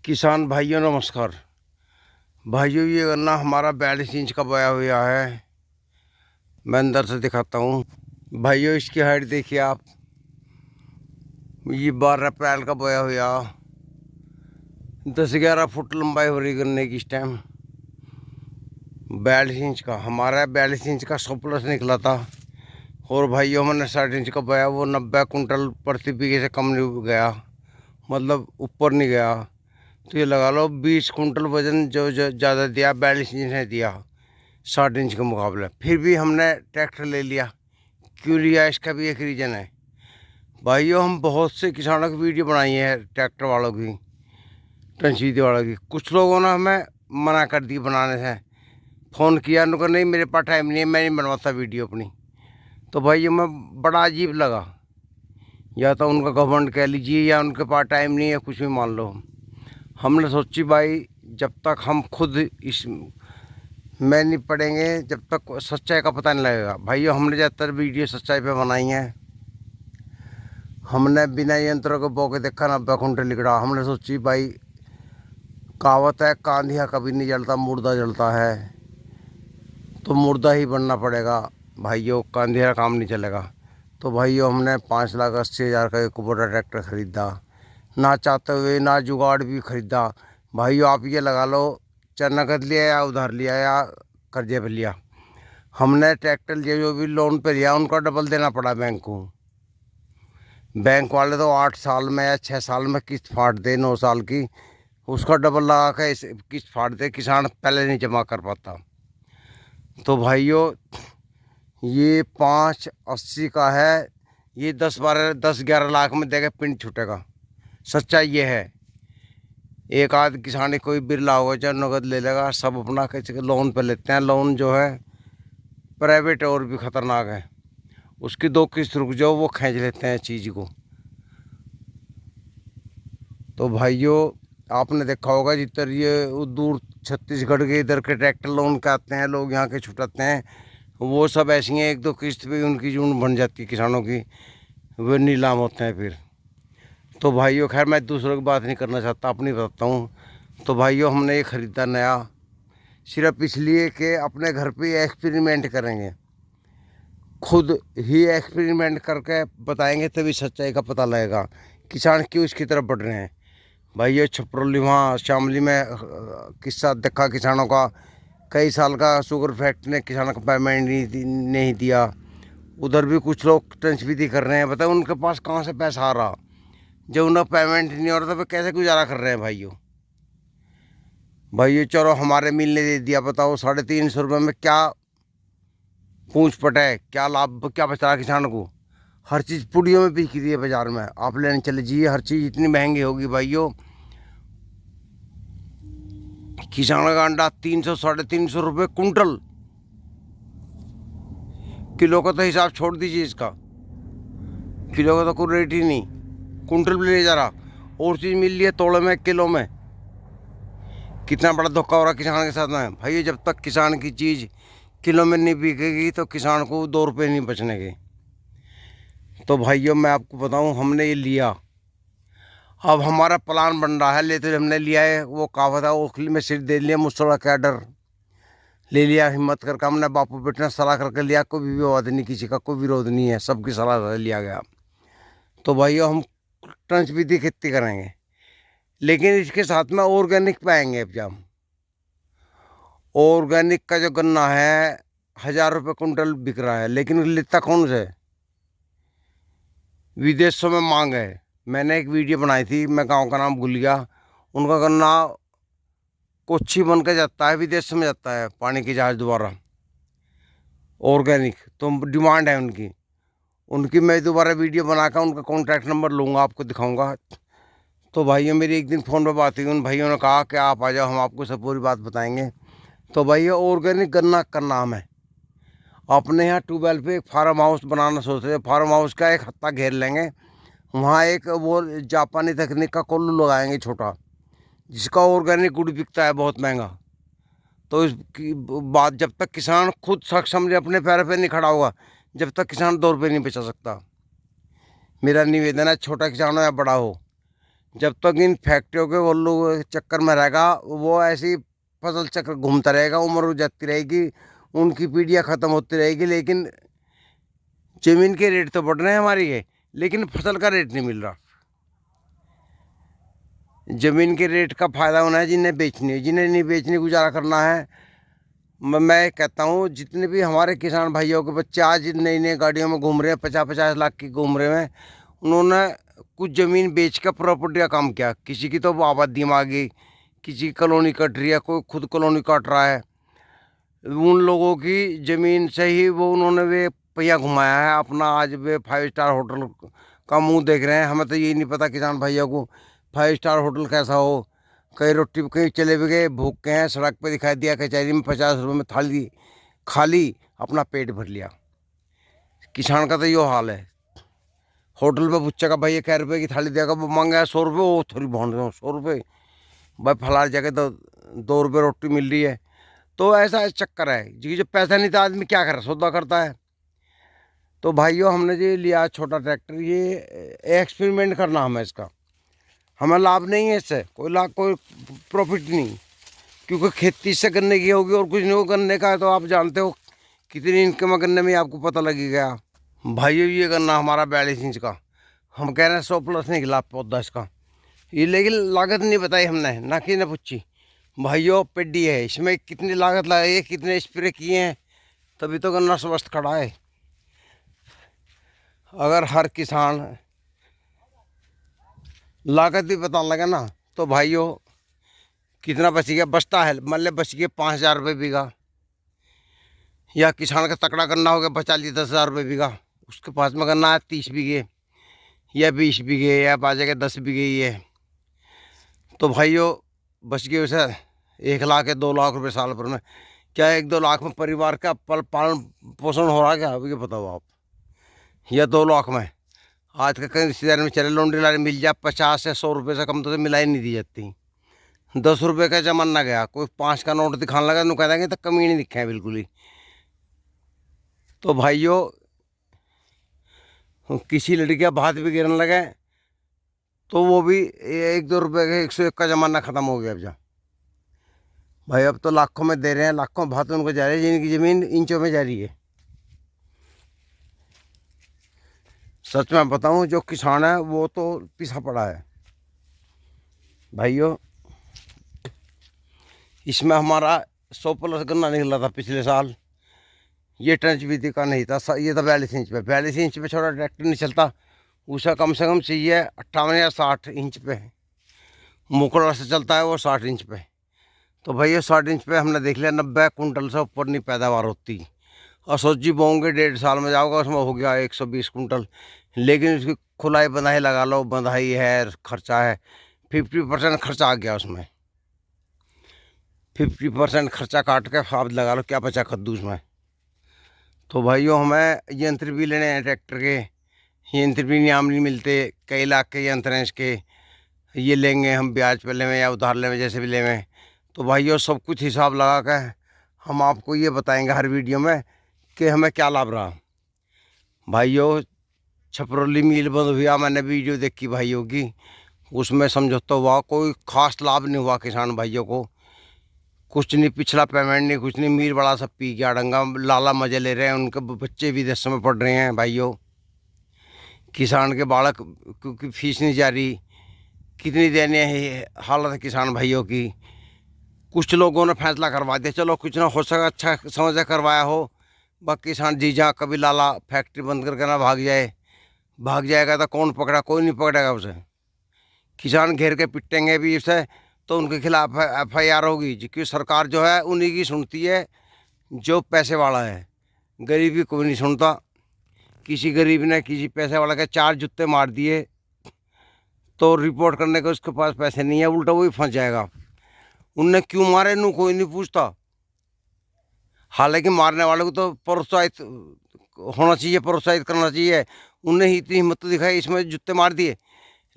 किसान भाइयों नमस्कार। भाइयों ये गन्ना हमारा 42 इंच का बोया हुआ है। मैं अंदर से दिखाता हूँ। भाइयों इसकी हाइट देखिए आप। ये 12 अप्रैल का बोया हुआ 10-11 फुट लंबाई हो रही गन्ने की इस टाइम। 42 इंच का हमारा 42 इंच का 100 प्लस निकला था। और भाइयों हमने 60 इंच का बोया, वो 90 कुंटल प्रति बीघे से कम नहीं गया, मतलब ऊपर नहीं गया। तो ये लगा लो 20 कुंटल वजन जो ज़्यादा दिया 42 इंच ने दिया 60 इंच के मुकाबले। फिर भी हमने ट्रैक्टर ले लिया। क्यों लिया इसका भी एक रीज़न है। भाइयों हम बहुत से किसानों की वीडियो बनाई है, ट्रैक्टर वालों की, टंचीदी वालों की। कुछ लोगों ने हमें मना कर दी बनाने से, फ़ोन किया उनको, नहीं मेरे पास टाइम नहीं है, मैं नहीं बनवाता वीडियो अपनी। तो भाइयों मैं बड़ा अजीब लगा। या तो उनका घमंड कह लीजिए या उनके पास टाइम नहीं है, कुछ भी मान लो। हमने सोची भाई जब तक हम खुद इस में नहीं पड़ेंगे, जब तक सच्चाई का पता नहीं लगेगा। भाइयों हमने ज़्यादातर वीडियो सच्चाई पे बनाई हैं। हमने बिना यंत्रों के बो के देखा 90 कुंटल निकला। हमने सोची भाई कहावत है कांधिया कभी नहीं जलता, मुर्दा जलता है, तो मुर्दा ही बनना पड़ेगा भाइयों, कांधिया काम नहीं चलेगा। तो भाइयों हमने 5,80,000 का एक बड़ा ट्रैक्टर ख़रीदा, ना चाहते हुए ना जुगाड़ भी ख़रीदा। भाइयों आप ये लगा लो, चाहे नकद लिया या उधार लिया या कर्जे पे लिया, हमने ट्रैक्टर जो भी लोन पे लिया उनका डबल देना पड़ा बैंक को। बैंक वाले तो 8 साल में या 6 साल में किस्त फाड़ दे, 9 साल की, उसका डबल लगा के किस्त फाड़ दे, किसान पहले नहीं जमा कर पाता। तो भाइयों ये 5,80 का है, ये 10-11 लाख में देगा, पिंड छूटेगा। सच्चाई ये है। एक आध किसान कोई बिरला होगा चाहे नगद ले लेगा, सब अपना किसी के लोन पे लेते हैं। लोन जो है प्राइवेट और भी ख़तरनाक है, उसकी 2 किस्त रुक जाओ वो खींच लेते हैं चीज़ को। तो भाइयों आपने देखा होगा जिधर ये दूर छत्तीसगढ़ के इधर के ट्रैक्टर लोन के आते हैं, लोग यहाँ के छुटाते हैं, वो सब ऐसी हैं 1-2 किस्त पे उनकी जून बन जाती है किसानों की, वे नीलाम होते हैं फिर। तो भाइयों खैर मैं दूसरों की बात नहीं करना चाहता, अपनी बताता हूँ। तो भाइयों हमने ये ख़रीदा नया सिर्फ इसलिए कि अपने घर पे एक्सपेरिमेंट करेंगे, खुद ही एक्सपेरिमेंट करके बताएंगे, तभी सच्चाई का पता लगेगा किसान क्यों इसकी तरफ बढ़ रहे हैं। भाई ये छपरौली वहाँ शामली में किस्सा देखा किसानों का, कई साल का शुगर फैक्ट्री ने किसानों का पेमेंट नहीं दिया। उधर भी कुछ लोग टंचविधि कर रहे हैं, बताए उनके पास कहाँ से पैसा आ रहा, जब उन्हें पेमेंट नहीं हो रहा था वे कैसे गुजारा कर रहे हैं। भाइयों चलो हमारे मिल ने दे दिया, बताओ 350 रुपये में क्या पूंछ पटे, क्या लाभ, क्या बच रहा किसान को। हर चीज़ पुड़ियों में बिक रही है बाज़ार में, आप लेने चले जाइए, हर चीज़ इतनी महंगी होगी भाइयों। किसानों का अंडा 300-350 रुपये कुंटल, किलो का तो हिसाब छोड़ दीजिए, इसका किलो का तो कोई रेट ही नहीं, कुंटल भी ले जा रहा। और चीज़ मिल रही है तोड़े में, किलो में। कितना बड़ा धोखा हो रहा किसान के साथ में। भाई जब तक किसान की चीज़ किलो में नहीं बिकेगी तो किसान को 2 रुपये नहीं बचने के। तो भाइयों मैं आपको बताऊं हमने ये लिया, अब हमारा प्लान बन रहा है, लेते हमने लिया है, वो कहावत है ओखली में सिर दे लिया मुसड़ा क्या डर, ले लिया हिम्मत करके। हमने बापू बेटे ने सलाह करके लिया, कोई भी विवाद नहीं, किसी का कोई विरोध नहीं है, सबकी सलाह से लिया गया। तो भाइयों हम टंचविधि खेती करेंगे, लेकिन इसके साथ में ऑर्गेनिक पाएंगे। अब जब ऑर्गेनिक का जो गन्ना है 1,000 रुपये कुंटल बिक रहा है, लेकिन लेता कौन से, विदेशों में मांग है। मैंने एक वीडियो बनाई थी, मैं गांव का नाम भूल गया, उनका गन्ना कोच्चि बन के जाता है, विदेश में जाता है पानी की जहाज़ द्वारा, ऑर्गेनिक। तो डिमांड है उनकी, मैं दोबारा वीडियो बनाकर उनका कॉन्टैक्ट नंबर लूँगा, आपको दिखाऊंगा। तो भाइयों मेरी एक दिन फ़ोन पे बात हुई, उन भाइयों ने कहा कि आप आ जाओ, हम आपको सब पूरी बात बताएंगे। तो भैया ऑर्गेनिक गन्ना का नाम है। अपने यहाँ ट्यूबवेल पे एक फार्म हाउस बनाना सोच रहे हैं, फार्म हाउस का एक हत्ता घेर लेंगे, वहाँ एक वो जापानी तकनीक का कोल्लू लगाएंगे छोटा, जिसका ऑर्गेनिक गुड़ बिकता है बहुत महंगा। तो इसकी बात जब तक किसान खुद सक्षम अपने पैर पे नहीं खड़ा होगा, जब तक किसान 2 रुपये नहीं बचा सकता। मेरा निवेदन है, छोटा किसान हो या बड़ा हो, जब तक इन फैक्ट्रियों के वो लोग चक्कर में रहेगा, वो ऐसी फसल चक्र घूमता रहेगा, उम्र हो जाती रहेगी, उनकी पीढ़ियाँ ख़त्म होती रहेगी, लेकिन ज़मीन के रेट तो बढ़ रहे हैं हमारी के, लेकिन फसल का रेट नहीं मिल रहा। ज़मीन के रेट का फ़ायदा होना है जिन्हें बेचनी है, जिन्हें नहीं बेचनी गुजारा करना है। मैं कहता हूँ जितने भी हमारे किसान भाइयों के बच्चे आज नई नई गाड़ियों में घूम रहे हैं, 50-50 लाख की घूम रहे हैं, उन्होंने कुछ ज़मीन बेच कर प्रॉपर्टी का काम किया। किसी की तो आबादी में आ गई, किसी की कॉलोनी कट रही है, कोई खुद कॉलोनी काट रहा है। उन लोगों की ज़मीन से ही वो उन्होंने वे पहिया घुमाया है अपना। आज वे 5 स्टार होटल का मुंह देख रहे हैं। हमें तो यही नहीं पता किसान भाइयों को 5 स्टार होटल कैसा हो। कहीं रोटी कहीं चले भी गए, भूख के हैं, सड़क पे दिखाई दिया कचहरी में 50 रुपये में थाली खाली, अपना पेट भर लिया। किसान का तो यो हाल है। होटल पे पूछेगा भाई ये क्या रुपये की थाली देगा, वो मांगा 100 रुपये, वो थोड़ी भौंड 100 रुपये, भाई फलार जगह तो 2 रुपये रोटी मिल रही है। तो ऐसा चक्कर है जी, जो पैसा नहीं था आदमी क्या करे, सौदा करता है। तो भाइयों हमने जो लिया छोटा ट्रैक्टर, ये एक्सपेरिमेंट करना हमें इसका, हमें लाभ नहीं है इससे, कोई लाभ कोई प्रॉफिट नहीं, क्योंकि खेती से गन्ने की होगी और कुछ नहीं हो। गन्ने का तो आप जानते हो कितनी इनकम है गन्ने में, आपको पता लगी गया। भाइयों ये गन्ना हमारा 42 इंच का, हम कह रहे हैं 100 प्लस निकला पौधा इसका, ये लेकिन लागत नहीं बताई हमने, ना कि ना पूछी। भाइयों पेडी है, इसमें कितनी लागत लगाई है, कितने स्प्रे किए हैं, तभी तो गन्ना स्वस्थ खड़ा है। अगर हर किसान लागत भी पता लगे ना, तो भाइयों कितना बच गया, बचता है मतलब बच गया 5,000 रुपये बीघा। या किसान का तकड़ा गन्ना हो गया, बचा लिया 10,000 रुपये बीघा, उसके पास में गन्ना है 30 बीघे या 20 बीघे या बाजे 10 बीघे ही है, तो भाइयों बच गए उसे 1 लाख या 2 लाख रुपए साल भर में। क्या 1-2 लाख में परिवार का पालन पोषण हो रहा है क्या, अभी ये बताओ आप। या 2 लाख में आज का कहीं रिश्तेदार में चले लौंडे लारे मिल जाए, 50 या 100 रुपये से कम तो मिलाई नहीं दी जाती। 10 रुपये का जमाना गया, कोई 5 का नोट दिखाने लगा तो कह देंगे तो कमी नहीं दिखे बिल्कुल ही। तो भाइयों किसी लड़की का भात भी गिरने लगे तो वो भी 1-2 रुपये का 101 का ज़माना ख़त्म हो गया अब जा। भाई अब तो लाखों में दे रहे हैं, लाखों भात उनको जा रही है जिनकी ज़मीन इंचों में जा रही है। सच में बताऊं, जो किसान है वो तो पिसा पड़ा है भाइयों। इसमें हमारा 100 प्लस गन्ना निकला था पिछले साल, ये टंच विधि का नहीं था, ये था 42 इंच पे। 42 इंच पे छोटा ट्रैक्टर नहीं चलता, उसका कम से कम चाहिए 58 या 60 इंच पे, मुकड़ा से चलता है वो 60 इंच पे। तो भैया 60 इंच पे हमने देख लिया 90 कुंटल से ऊपर नहीं पैदावार होती। और सोची बोंगे 1.5 साल में जाओगा, उसमें हो गया 120 कुंटल, लेकिन उसकी खुलाई बंधाई लगा लो, बंधाई है, खर्चा है, 50% खर्चा आ गया उसमें। 50% खर्चा काट के आप लगा लो क्या बचा कद्दूस में। तो भाइयों हमें यंत्र भी लेने हैं ट्रैक्टर के, यंत्र भी आम नहीं मिलते, कई लाख के यंत्र हैं इसके, ये लेंगे हम ब्याज पे लेवें या उधार लेवें, जैसे भी लेवें। तो भाइयों सब कुछ हिसाब लगा कर हम आपको ये बताएंगे हर वीडियो में कि हमें क्या लाभ रहा। भाइयों छपरौली मिल बंद हुआ, मैंने वीडियो देखी भाइयों की, उसमें समझौता हुआ, कोई खास लाभ नहीं हुआ किसान भाइयों को, कुछ नहीं, पिछला पेमेंट नहीं, कुछ नहीं, मील बड़ा सब पी गया डंगा, लाला मजे ले रहे हैं, उनके बच्चे विदेश में पढ़ रहे हैं भाइयों। किसान के बालक क्योंकि फीस नहीं जा रही, कितनी दयनीय है हालत है किसान भाइयों की। कुछ लोगों ने फैसला करवा दिया, चलो कुछ ना हो सका, अच्छा समझ करवाया हो, बाकी किसान जी जहाँ कभी लाला फैक्ट्री बंद करके ना भाग जाए, भाग जाएगा तो कौन पकड़ा, कोई नहीं पकड़ेगा उसे। किसान घेर के पिटेंगे भी उसे, तो उनके खिलाफ FIR होगी, क्योंकि सरकार जो है उन्हीं की सुनती है जो पैसे वाला है, गरीब की कोई नहीं सुनता। किसी गरीब ने किसी पैसे वाला के 4 जूते मार दिए तो रिपोर्ट करने के उसके पास पैसे नहीं है, उल्टा वो ही फंस जाएगा। उनने क्यों मारे नू कोई नहीं पूछता। हालांकि मारने वाले को तो प्रोत्साहित होना चाहिए, प्रोत्साहित करना चाहिए, उन्हें ही इतनी हिम्मत दिखाई, इसमें जूते मार दिए।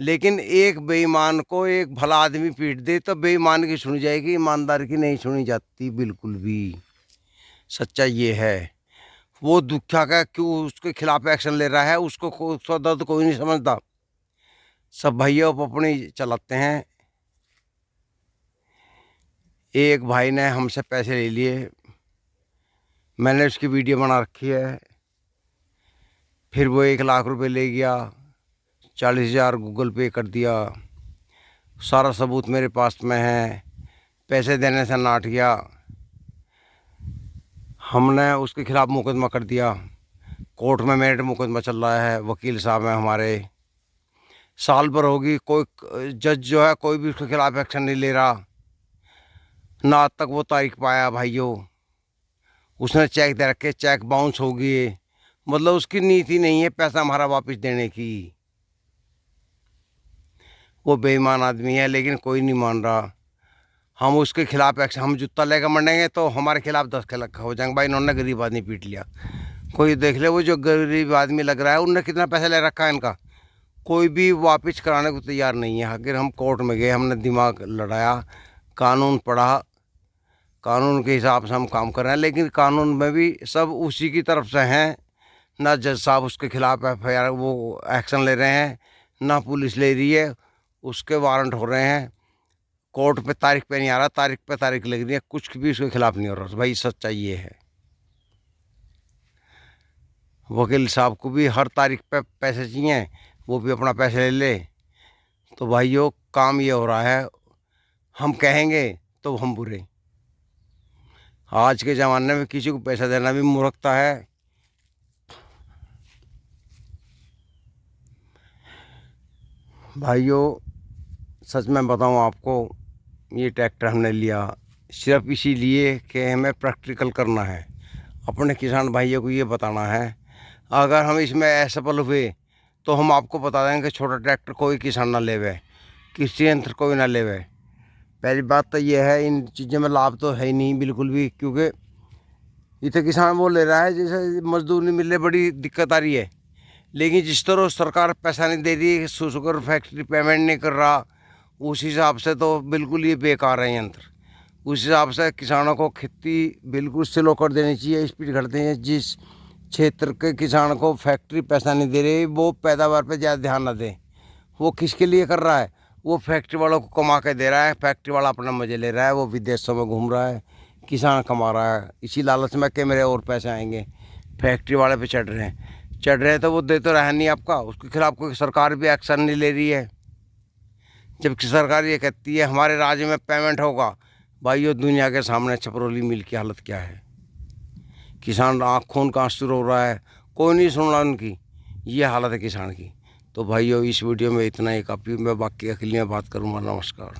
लेकिन एक बेईमान को एक भला आदमी पीट दे तो बेईमान की सुनी जाएगी, ईमानदार की नहीं सुनी जाती बिल्कुल भी। सच्चाई ये है। वो दुखा का क्यों उसके खिलाफ एक्शन ले रहा है, उसको उसका दर्द कोई नहीं समझता। सब भाइयों अपनी चलाते हैं। एक भाई ने हमसे पैसे ले लिए, मैंने उसकी वीडियो बना रखी है। फिर वो 1 लाख रुपए ले गया, 40,000 गूगल पे कर दिया। सारा सबूत मेरे पास में है। पैसे देने से नाट गया। हमने उसके खिलाफ़ मुकदमा कर दिया। कोर्ट में मेरिट मुकदमा चल रहा है। वकील साहब हैं हमारे। साल भर होगी, कोई जज जो है कोई भी उसके खिलाफ़ एक्शन नहीं ले रहा। ना आज तक वो तारीख पाया भाइयों। उसने चेक दे रखे, चेक बाउंस हो गए। मतलब उसकी नीति नहीं है पैसा हमारा वापस देने की। वो बेईमान आदमी है, लेकिन कोई नहीं मान रहा। हम उसके खिलाफ़ एक्शन, हम जूता लेकर मंडेंगे तो हमारे खिलाफ़ 10 लाख हो जाएंगे। भाई इन्होंने गरीब आदमी पीट लिया। कोई देख ले, वो जो गरीब आदमी लग रहा है उनने कितना पैसा ले रखा है इनका, कोई भी वापस कराने को तैयार नहीं है। अगर हम कोर्ट में गए, हमने दिमाग लड़ाया, कानून पढ़ा, कानून के हिसाब से हम काम कर रहे हैं। लेकिन कानून में भी सब उसी की तरफ से हैं। ना जज साहब उसके खिलाफ़ FIR वो एक्शन ले रहे हैं, ना पुलिस ले रही है। उसके वारंट हो रहे हैं, कोर्ट पे तारीख पे नहीं आ रहा, तारीख पे तारीख लग रही है, कुछ भी उसके खिलाफ़ नहीं हो रहा। भाई सच्चाई ये है। वकील साहब को भी हर तारीख पे पैसे चाहिए, वो भी अपना पैसे ले ले। तो भाइयों काम ये हो रहा है, हम कहेंगे तो हम बुरे। आज के ज़माने में किसी को पैसा देना भी मूर्खता है। भाइयों सच में बताऊं आपको, ये ट्रैक्टर हमने लिया सिर्फ इसीलिए कि हमें प्रैक्टिकल करना है। अपने किसान भाइयों को ये बताना है, अगर हम इसमें असफल हुए तो हम आपको बता देंगे कि छोटा ट्रैक्टर कोई किसान ना लेवे, कृषि यंत्र कोई ना लेवे। पहली बात तो ये है, इन चीज़ों में लाभ तो है ही नहीं बिल्कुल भी, क्योंकि इतने किसान वो ले रहा है जैसे मजदूर नहीं मिल रहे, बड़ी दिक्कत आ रही है। लेकिन जिस तरह सरकार पैसा नहीं दे रही, शुगर फैक्ट्री पेमेंट नहीं कर रहा, उस हिसाब से तो बिल्कुल ये बेकार है यंत्र। उस हिसाब से किसानों को खेती बिल्कुल स्लो कर देनी चाहिए, स्पीड करते हैं। जिस क्षेत्र के किसान को फैक्ट्री पैसा नहीं दे रही, वो पैदावार पे ज़्यादा ध्यान ना दें। वो किसके लिए कर रहा है? वो फैक्ट्री वालों को कमा के दे रहा है। फैक्ट्री वाला अपना मज़े ले रहा है, वो विदेशों में घूम रहा है, किसान कमा रहा है। इसी लालच में कि मेरे और पैसे आएंगे, फैक्ट्री वाले पे चढ़ रहे हैं। तो वो दे तो रहा नहीं आपका, उसके खिलाफ़ कोई सरकार भी एक्शन नहीं ले रही है। जबकि सरकार ये कहती है हमारे राज्य में पेमेंट होगा। भाइयों दुनिया के सामने छपरोली मिल की हालत क्या है? किसान आँख खून का आंसू रो रहा है, कोई नहीं सुन रहा उनकी। ये हालत है किसान की। तो भाइयों इस वीडियो में इतना ही काफ़ी। मैं बाकी अगली में बात करूँगा। नमस्कार।